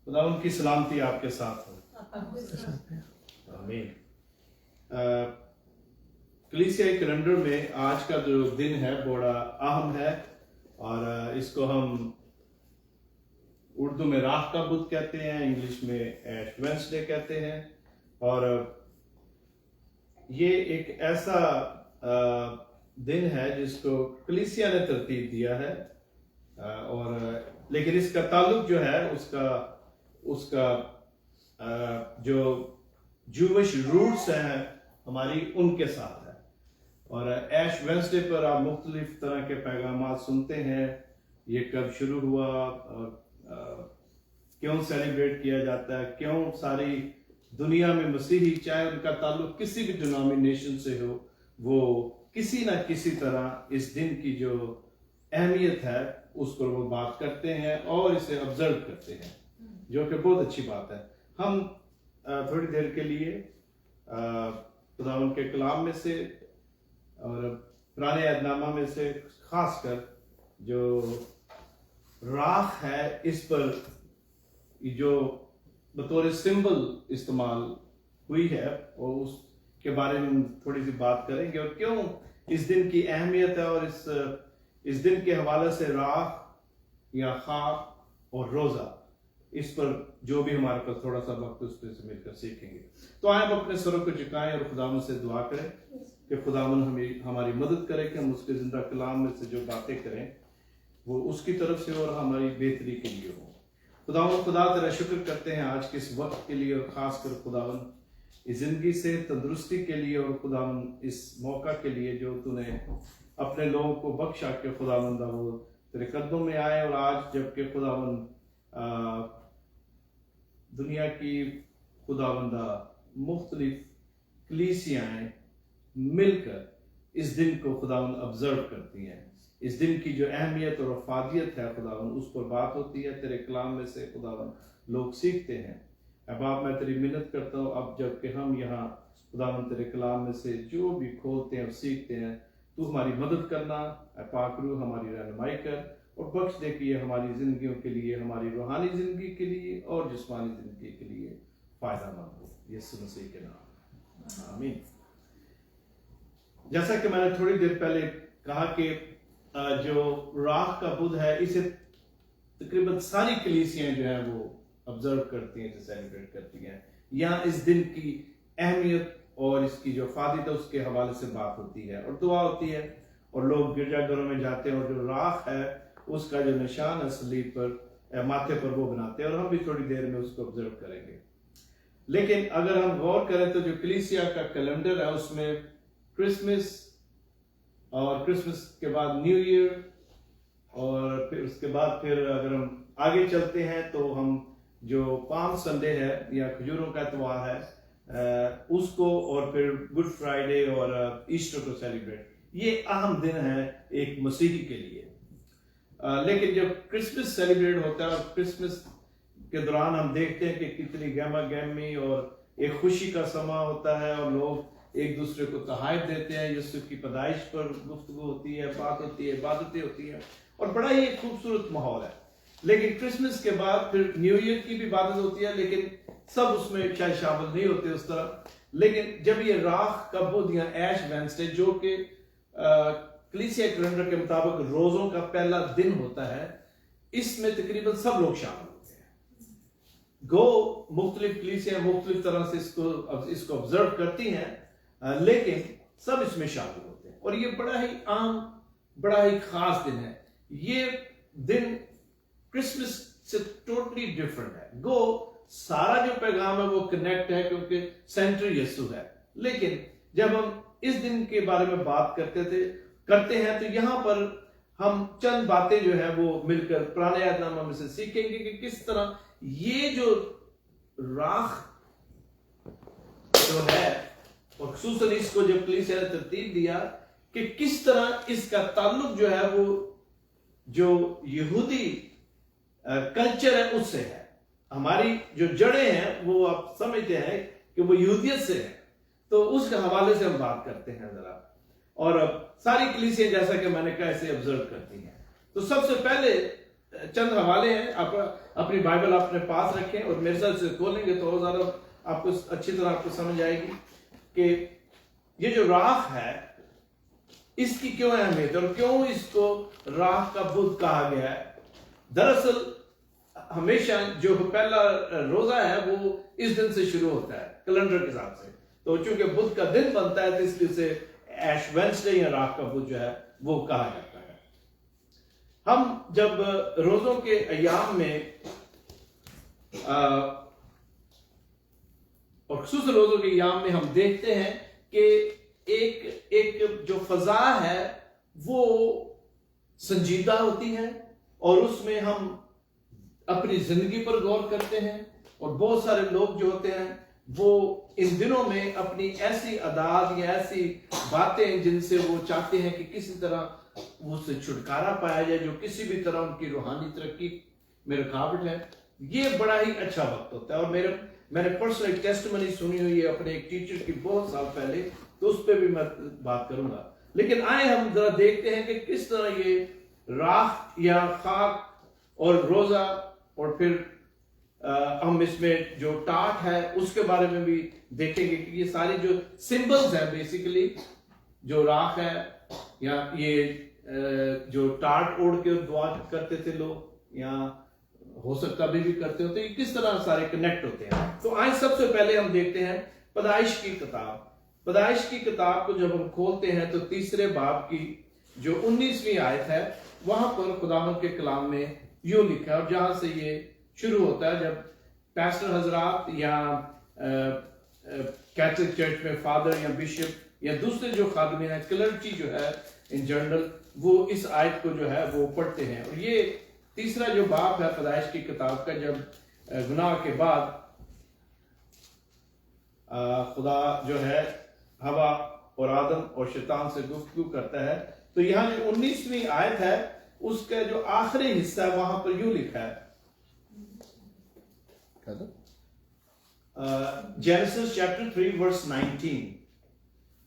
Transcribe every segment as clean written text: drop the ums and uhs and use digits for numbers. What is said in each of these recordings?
خدا ان کی سلامتی آپ کے ساتھ ہو. آمین. کلیسیائی کیلنڈر میں آج کا جو دن ہے بڑا اہم ہے، اور اس کو ہم اردو میں راہ کا بدھ کہتے ہیں، انگلش میں ایش وینسڈے کہتے ہیں. اور یہ ایک ایسا دن ہے جس کو کلیسیا نے ترتیب دیا ہے، اور لیکن اس کا تعلق جو ہے اس کا جو جوش روٹس ہیں ہماری ان کے ساتھ ہے. اور ایش وینسڈے پر آپ مختلف طرح کے پیغامات سنتے ہیں، یہ کب شروع ہوا اور کیوں سیلیبریٹ کیا جاتا ہے، کیوں ساری دنیا میں مسیحی چاہے ان کا تعلق کسی بھی ڈینومینیشن سے ہو، وہ کسی نہ کسی طرح اس دن کی جو اہمیت ہے اس پر وہ بات کرتے ہیں اور اسے آبزرو کرتے ہیں، جو کہ بہت اچھی بات ہے. ہم تھوڑی دیر کے لیے خداوند کے کلام میں سے اور پرانے عہد نامہ میں سے خاص کر جو راکھ ہے اس پر جو بطور سمبل استعمال ہوئی ہے، اور اس کے بارے میں ہم تھوڑی سی بات کریں گے، اور کیوں اس دن کی اہمیت ہے، اور اس دن کے حوالے سے راکھ یا خاک اور روزہ، اس پر جو بھی ہمارے پاس تھوڑا سا وقت اس پہ سے مل کر سیکھیں گے. تو آئیں ہم اپنے سروں کو جھکائیں اور خداوند سے دعا کریں کہ خداوند ہماری مدد کرے کہ ہم اس کے زندہ کلام میں سے جو باتیں کریں وہ اس کی طرف سے اور ہماری بہتری کے لیے ہوں. خداوند خدا تیرا شکر کرتے ہیں آج کے اس وقت کے لیے، اور خاص کر خداوند اس زندگی سے تندرستی کے لیے، اور خداوند اس موقع کے لیے جو تو نے اپنے لوگوں کو بخشا کہ خداوند وہ تیرے قدموں میں آئے. اور آج جب کہ خداوند دنیا کی خداوندہ مختلف کلیسیائیں مل کر اس دن کو خداوند آبزرو کرتی ہیں، اس دن کی جو اہمیت اور افادیت ہے خداوند اس پر بات ہوتی ہے، تیرے کلام میں سے خداوند لوگ سیکھتے ہیں. اے باپ میں تیری منت کرتا ہوں اب جب کہ ہم یہاں خداوند تیرے کلام میں سے جو بھی کھولتے ہیں اور سیکھتے ہیں، تو ہماری مدد کرنا. اے پاک روح ہماری رہنمائی کر اور بخش دے کہ یہ ہماری زندگیوں کے لیے، ہماری روحانی زندگی کے لیے اور جسمانی زندگی کے لیے فائدہ مند ہو، یسوع مسیح کے نام آمین. جیسا کہ میں نے تھوڑی دیر پہلے کہا کہ جو راکھ کا بدھ ہے اسے تقریباً ساری کلیسیاں جو ہیں وہ آبزرو کرتی ہیں، سیلیبریٹ کرتی ہیں. یہاں اس دن کی اہمیت اور اس کی جو افادیت ہے اس کے حوالے سے بات ہوتی ہے اور دعا ہوتی ہے، اور لوگ گرجا گھروں میں جاتے ہیں اور جو راکھ ہے اس کا جو نشان ہے صلیب پر ماتھے پر وہ بناتے ہیں، اور ہم بھی تھوڑی دیر میں اس کو آبزرو کریں گے. لیکن اگر ہم غور کریں تو جو کلیسیا کا کیلنڈر ہے اس میں کرسمس اور کرسمس کے بعد نیو ایئر، اور پھر اس کے بعد پھر اگر ہم آگے چلتے ہیں تو ہم جو پام سنڈے ہے یا کھجوروں کا اتوار ہے اس کو، اور پھر گڈ فرائیڈے اور ایسٹر کو سیلیبریٹ. یہ اہم دن ہے ایک مسیحی کے لیے. لیکن جب کرسمس سیلیبریٹ ہوتا ہے اور کرسمس کے دوران ہم دیکھتے ہیں کہ کتنی گہما گہمی اور ایک خوشی کا سما ہوتا ہے، اور لوگ ایک دوسرے کو تحائف دیتے ہیں، یسوع کی پیدائش پر گفتگو ہوتی ہے، بات ہوتی ہے، عبادتیں ہوتی ہیں، اور بڑا ہی ایک خوبصورت ماحول ہے. لیکن کرسمس کے بعد پھر نیو ایئر کی بھی عبادت ہوتی ہے، لیکن سب اس میں شاید شامل نہیں ہوتے اس طرح. لیکن جب یہ راکھ کا بدھ یا ایش وینسڈے جو کہ کلیسیا کیلنڈر کے مطابق روزوں کا پہلا دن ہوتا ہے، اس میں تقریباً سب لوگ شامل ہوتے ہیں. گو مختلف کلیسیاں مختلف طرح سے اس کو آبزرو کرتی ہیں، لیکن سب اس میں شامل ہوتے ہیں. اور یہ بڑا ہی عام، بڑا ہی خاص دن ہے. یہ دن کرسمس سے ٹوٹلی ڈیفرنٹ ہے. گو سارا جو پیغام ہے وہ کنیکٹ ہے کیونکہ سینٹر یسوع ہے، لیکن جب ہم اس دن کے بارے میں بات کرتے ہیں تو یہاں پر ہم چند باتیں جو ہے وہ مل کر پرانے عہد نامہ میں سے سیکھیں گے کہ کس طرح یہ جو راکھ جو ہے، اور خصوصاً اس کو جب کلیسیا نے ترتیب دیا کہ کس طرح اس کا تعلق جو ہے وہ جو یہودی کلچر ہے اس سے ہے. ہماری جو جڑیں ہیں وہ آپ سمجھتے ہیں کہ وہ یہودیت سے ہے، تو اس کے حوالے سے ہم بات کرتے ہیں ذرا. اور ساری کلیسیاں جیسا کہ میں نے کہا اسے آبزرو کرتی ہیں. تو سب سے پہلے چند حوالے ہیں، آپ اپنی بائبل اپنے پاس رکھیں اور میرے ساتھ سے کھولیں گے تو زیادہ آپ کو اچھی طرح آپ کو سمجھ آئے گی کہ یہ جو راکھ ہے اس کی کیوں اہمیت اور کیوں اس کو راکھ کا بت کہا گیا ہے۔ دراصل ہمیشہ جو پہلا روزہ ہے وہ اس دن سے شروع ہوتا ہے کیلنڈر کے حساب سے، تو چونکہ بدھ کا دن بنتا ہے تو اس لیے سے ایش وینسڈے یا راکھ کا بدھ جو ہے وہ کہا جاتا ہے۔ ہم جب روزوں کے ایام میں اور خصوصاً روزوں کے ایام میں ہم دیکھتے ہیں کہ ایک جو فضا ہے وہ سنجیدہ ہوتی ہے اور اس میں ہم اپنی زندگی پر غور کرتے ہیں، اور بہت سارے لوگ جو ہوتے ہیں وہ ان دنوں میں اپنی ایسی عادات یا ایسی باتیں جن سے وہ چاہتے ہیں کہ کسی طرح اس سے چھٹکارا پایا جائے جو کسی بھی طرح ان کی روحانی ترقی میں رکاوٹ ہے، یہ بڑا ہی اچھا وقت ہوتا ہے۔ اور میں نے پرسنل ٹیسٹمنی سنی ہوئی ہے اپنے ایک ٹیچر کی بہت سال پہلے، تو اس پہ بھی میں بات کروں گا، لیکن آئے ہم ذرا دیکھتے ہیں کہ کس طرح یہ راکھ یا خاک اور روزہ اور پھر ہم اس میں جو ٹاٹ ہے اس کے بارے میں بھی دیکھیں گے کہ یہ ساری جو سمبلز ہیں بیسیکلی جو راکھ ہے یا یہ جو ٹاٹ اوڑھ کے دعا کرتے تھے لوگ یا ہو سکتا بھی کرتے ہوتے، یہ کس طرح سارے کنیکٹ ہوتے ہیں۔ تو آج سب سے پہلے ہم دیکھتے ہیں پیدائش کی کتاب۔ پیدائش کی کتاب کو جب ہم کھولتے ہیں تو تیسرے باب کی جو 19ویں آیت ہے وہاں پر خداوند کے کلام میں یوں لکھا ہے، اور جہاں سے یہ شروع ہوتا ہے جب پیسٹر حضرات یا کیتھولک چرچ میں فادر یا بشپ یا دوسرے جو خادمین ہیں، کلرچی جو ہے ان جنرل، وہ اس آیت کو جو ہے وہ پڑھتے ہیں۔ اور یہ تیسرا جو باب ہے پیدائش کی کتاب کا، جب گناہ کے بعد خدا جو ہے ہوا اور آدم اور شیطان سے گفتگو کرتا ہے، تو یہاں جو 19ویں آیت ہے اس کا جو آخری حصہ ہے وہاں پر یوں لکھا ہے، جینیسس چیپٹر 3 ورس 19،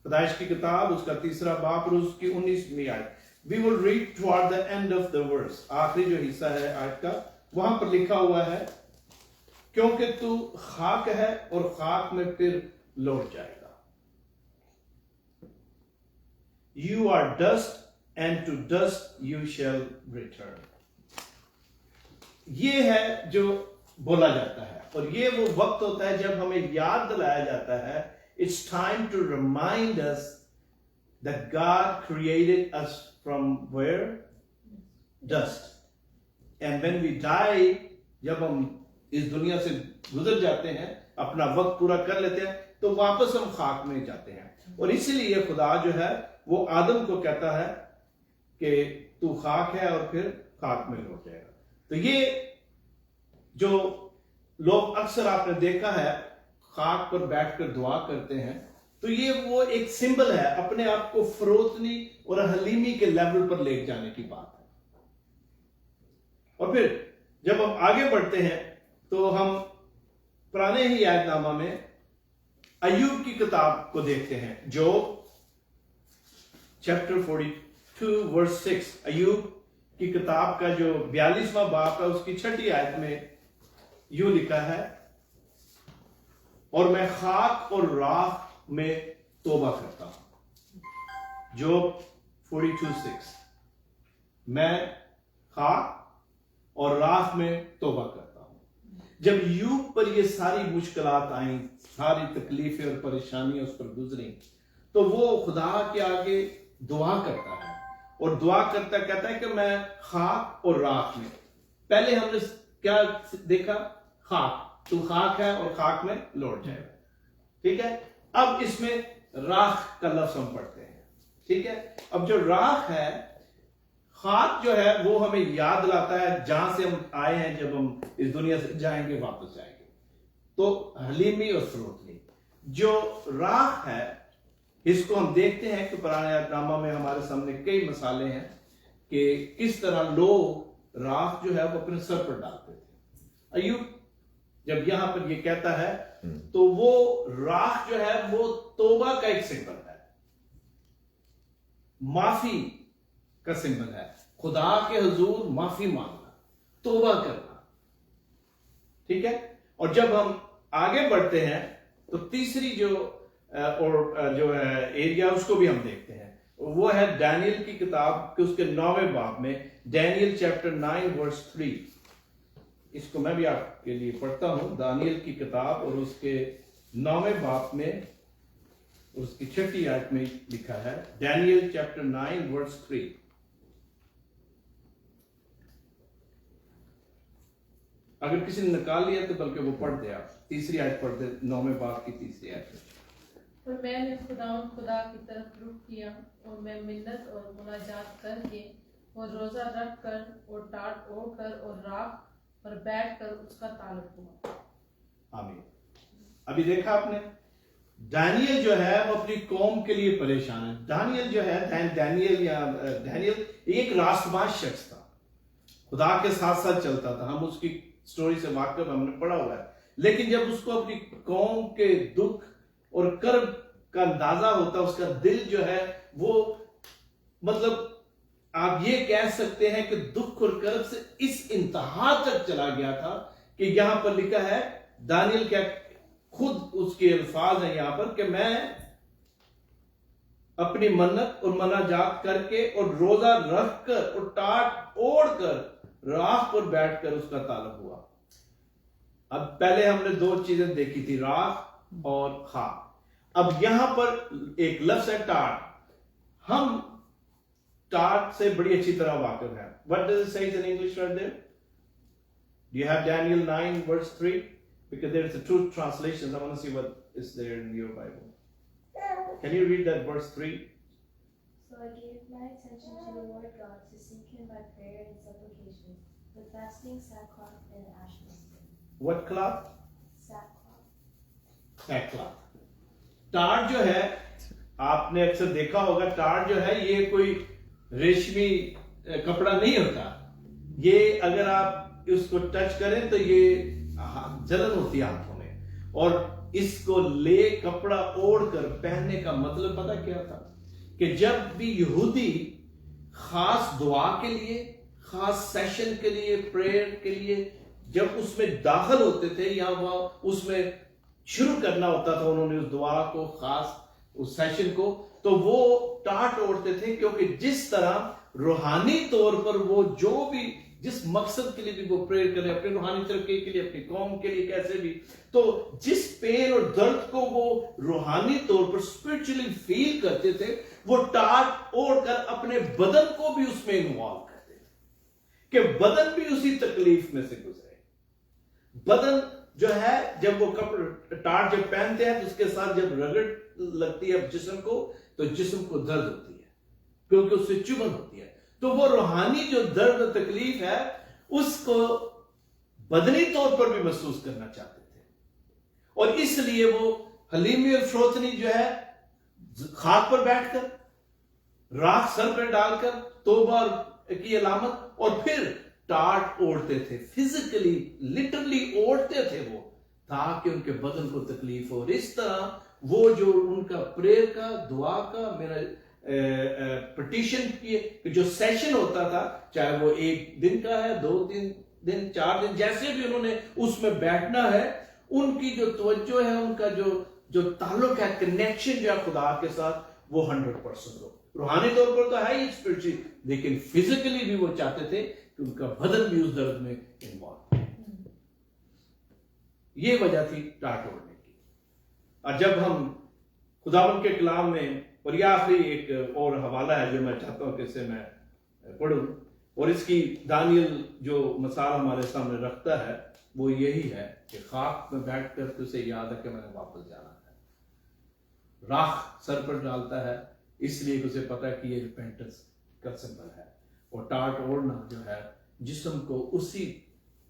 پیدائش کی کتاب اس کا تیسرا باب اور اس کی 19ویں آیت۔ We will read toward the end of the verse، آخری جو حصہ ہے آیت کا، وہاں پر لکھا ہوا ہے، کیونکہ تو خاک ہے اور خاک میں پھر لوٹ جائے گا۔ You are dust and to dust you shall return۔ یہ ہے جو بولا جاتا ہے، اور یہ وہ وقت ہوتا ہے جب ہمیں یاد دلایا جاتا ہے it's time to remind us that God created us from where? Dust. And when we die، جب ہم اس دنیا سے گزر جاتے ہیں، اپنا وقت پورا کر لیتے ہیں، تو واپس ہم خاک میں جاتے ہیں، اور اسی لیے خدا جو ہے وہ آدم کو کہتا ہے کہ تو خاک ہے اور پھر خاک میں لوٹ جائے گا۔ تو یہ جو لوگ اکثر آپ نے دیکھا ہے خاک پر بیٹھ کر دعا کرتے ہیں، تو یہ وہ ایک سمبل ہے اپنے آپ کو فروتنی اور حلیمی کے لیول پر لے جانے کی بات ہے۔ اور پھر جب ہم آگے بڑھتے ہیں تو ہم پرانے ہی عہد نامہ میں ایوب کی کتاب کو دیکھتے ہیں، جو چیپٹر 42 ورس 6، ایوب کی کتاب کا جو 42واں باب ہے اس کی 6 آیت میں یوں لکھا ہے، اور میں خاک اور راکھ میں توبہ کرتا ہوں۔ جو 42:6، میں خاک اور راکھ میں توبہ کرتا ہوں۔ جب ایوب پر یہ ساری مشکلات آئیں، ساری تکلیفیں اور پریشانیاں اس پر گزریں، تو وہ خدا کے آگے دعا کرتا ہے، اور دعا کرتا کہتا ہے کہ میں خاک اور راکھ میں۔ پہلے ہم نے کیا دیکھا؟ خاک، تو خاک ہے اور خاک میں لوٹ جائے گا، ٹھیک ہے۔ اب اس میں راکھ کا لفظ ہم پڑھتے ہیں، ٹھیک ہے۔ اب جو راکھ ہے، خاک جو ہے وہ ہمیں یاد دلاتا ہے جہاں سے ہم آئے ہیں، جب ہم اس دنیا سے جائیں گے واپس جائیں گے، تو حلیمی اور فروتنی۔ جو راکھ ہے اس کو ہم دیکھتے ہیں کہ پرانے عہد نامہ میں ہمارے سامنے کئی مثالیں ہیں کہ کس طرح لوگ راکھ جو ہے وہ اپنے سر پر ڈالتے تھے۔ ایوب جب یہاں پر یہ کہتا ہے تو وہ راکھ جو ہے وہ توبہ کا ایک سمبل ہے، معافی کا سمبل ہے، خدا کے حضور معافی مانگنا۔ توبہ کرنا. ٹھیک ہے. اور جب ہم آگے بڑھتے ہیں تو تیسری جو ہے ایریا اس کو بھی ہم دیکھتے ہیں, وہ ہے ڈینیل کی کتاب کے اس کے 9ویں باب میں, ڈینیل چیپٹر 9 ورس 3. اس کو میں بھی آپ کے لیے پڑھتا ہوں. دانیل کی کتاب اور اس کے 9ویں باب میں اس کی 6 آیت میں لکھا ہے, ڈینیل چیپٹر 9 ورس 3. اگر کسی نے نکال لیا تو بلکہ وہ پڑھ دے, آپ تیسری آیت پڑھ دے, 9ویں باب کی تیسری آیت. اور میں نے خدا کی طرف رخ کیا, اور میں منت اور مناجات کر کے اور روزہ رکھ کر اور ٹاٹ اوڑھ کر اور راکھ پر بیٹھ کر اس کا تعلق ہوا. آمین. ابھی دیکھا آپ نے, دانیل جو ہے وہ اپنی قوم کے لیے پریشان ہے. دانیل جو ہے, دانیل ایک راستباز شخص تھا, خدا کے ساتھ ساتھ چلتا تھا. ہم اس کی سٹوری سے واقف, ہم نے پڑھا ہوا ہے. لیکن جب اس کو اپنی قوم کے دکھ اور کرب کا اندازہ ہوتا, اس کا دل جو ہے وہ, مطلب آپ یہ کہہ سکتے ہیں کہ دکھ اور کرب سے اس انتہا تک چلا گیا تھا کہ یہاں پر لکھا ہے, دانیل کیا خود اس کے الفاظ ہیں یہاں پر, کہ میں اپنی منت اور مناجات کر کے اور روزہ رکھ کر اور ٹاٹ اوڑھ کر راکھ پر بیٹھ کر اس کا تعلق ہوا. اب پہلے ہم نے 2 چیزیں دیکھی تھی, راکھ اور خاک. اب یہاں پر ایک لفظ ہے ٹاٹ. ہم ٹاٹ سے بڑی اچھی طرح واقف ہیں. What does it say in English right there? Do you have Daniel 9 verse 3? Because there's a two translations. I want to see what is there in your Bible. Can you read that verse 3? So I gave my attention to the Lord God to seek him by prayer and supplication, with fasting, sackcloth, and ashes. What cloth? Sackcloth. Sackcloth. ٹاٹ جو ہے, آپ نے اکثر دیکھا ہوگا, ٹاٹ جو ہے یہ کوئی ریشمی کپڑا نہیں ہوتا. یہ اگر آپ اس کو ٹچ کریں تو یہ جلن ہوتی ہے ہاتھوں میں. اور اس کو لے کپڑا اوڑھ کر پہننے کا مطلب پتہ کیا تھا, کہ جب بھی یہودی خاص دعا کے لیے, خاص سیشن کے لیے, پریئر کے لیے جب اس میں داخل ہوتے تھے یا وہ اس میں شروع کرنا ہوتا تھا, انہوں نے اس دعا کو, خاص اس سیشن کو, تو وہ ٹاٹ اوڑھتے تھے. کیونکہ جس طرح روحانی طور پر وہ جو بھی جس مقصد کے لیے بھی وہ پریئر کریں, اپنی روحانی ترقی کے لیے, اپنی قوم کے لیے, کیسے بھی, تو جس پین اور درد کو وہ روحانی طور پر اسپرچولی فیل کرتے تھے, وہ ٹاٹ اوڑھ کر اپنے بدن کو بھی اس میں انوالو کرتے تھے, کہ بدن بھی اسی تکلیف میں سے گزرے. بدن جو ہے جب وہ کپڑا ٹاٹ جب پہنتے ہیں تو اس کے ساتھ جب رگڑ لگتی ہے جسم کو, تو جسم کو درد ہوتی ہے, کیونکہ اس سے چبھن ہوتی ہے. تو وہ روحانی جو درد و تکلیف ہے اس کو بدنی طور پر بھی محسوس کرنا چاہتے تھے. اور اس لیے وہ حلیمی اور فروتنی جو ہے خاک پر بیٹھ کر, راکھ سر پر ڈال کر, توبہ کی علامت, اور پھر ٹاٹ اوڑھتے تھے. فزیکلی لٹرلی اوڑھتے تھے وہ, تاکہ ان کے بدن کو تکلیف ہو. اور اس طرح وہ جو ان کا پریئر کا, دعا کا, میرا پٹیشن کی جو سیشن ہوتا تھا, چاہے وہ 1 دن کا ہے, 2 دن, 4 دن, جیسے بھی انہوں نے اس میں بیٹھنا ہے, ان کی جو توجہ ہے, ان کا جو تعلق ہے, کنیکشن جو ہے خدا کے ساتھ, وہ 100% ہو. روحانی طور پر تو ہے ہی اسپرچولی, لیکن فزیکلی بھی وہ چاہتے تھے کہ ان کا بدن بھی اس درد میں انوالو ہے. یہ وجہ تھی ٹاٹ اوڑھنے کی. اور جب ہم خداوند کے کلام میں, اور یہ آخری ایک اور حوالہ ہے جو میں چاہتا ہوں کہ اسے میں پڑھوں, اور اس کی دانیل جو مثال ہمارے سامنے رکھتا ہے وہ یہی ہے کہ خاک میں بیٹھ کر اسے یاد ہے کہ میں نے واپس جانا ہے. راکھ سر پر ڈالتا ہے اس لیے کہ اسے پتا ہے کہ یہ ریپینٹنس کا سمبل ہے. اور ٹاٹ اوڑھنا جو ہے جسم کو اسی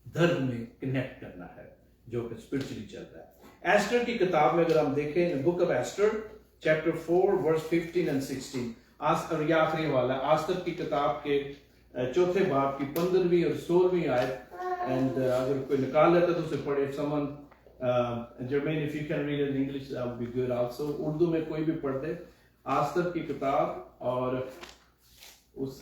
درد میں کنیکٹ کرنا ہے جو کہ اسپرچولی چلتا ہے. ایسٹر کی کتاب میں اگر ہم دیکھیں, book of Esther chapter 4 verse 15 and 16, یہ آخری والا آستر کی کتاب کے 4 باب کی 15ویں اور 16ویں آیت, اینڈ اگر کوئی نکال لیتا تو اسے پڑھے. someone Jermaine, if you can read it in English that would be good also. Urdu میں کوئی بھی پڑھ دے. آستر کی کتاب اور اس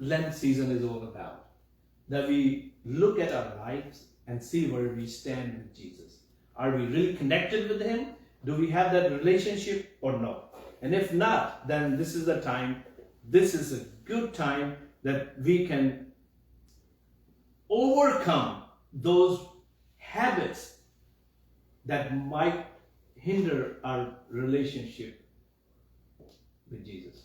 Lent season is all about, that we look at our lives and see where we stand with Jesus. Are we really connected with him? Do we have that relationship or no? And if not, then this is the time, this is a good time that we can overcome those habits that might hinder our relationship with Jesus.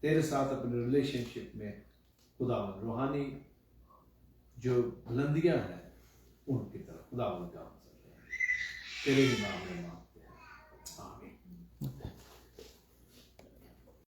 تیرے ساتھ اپنے relation شپ میں خداوند روحانی جو بلندیاں ہیں ان کی طرف خداوند کا تیرے ہی نام میں مانگ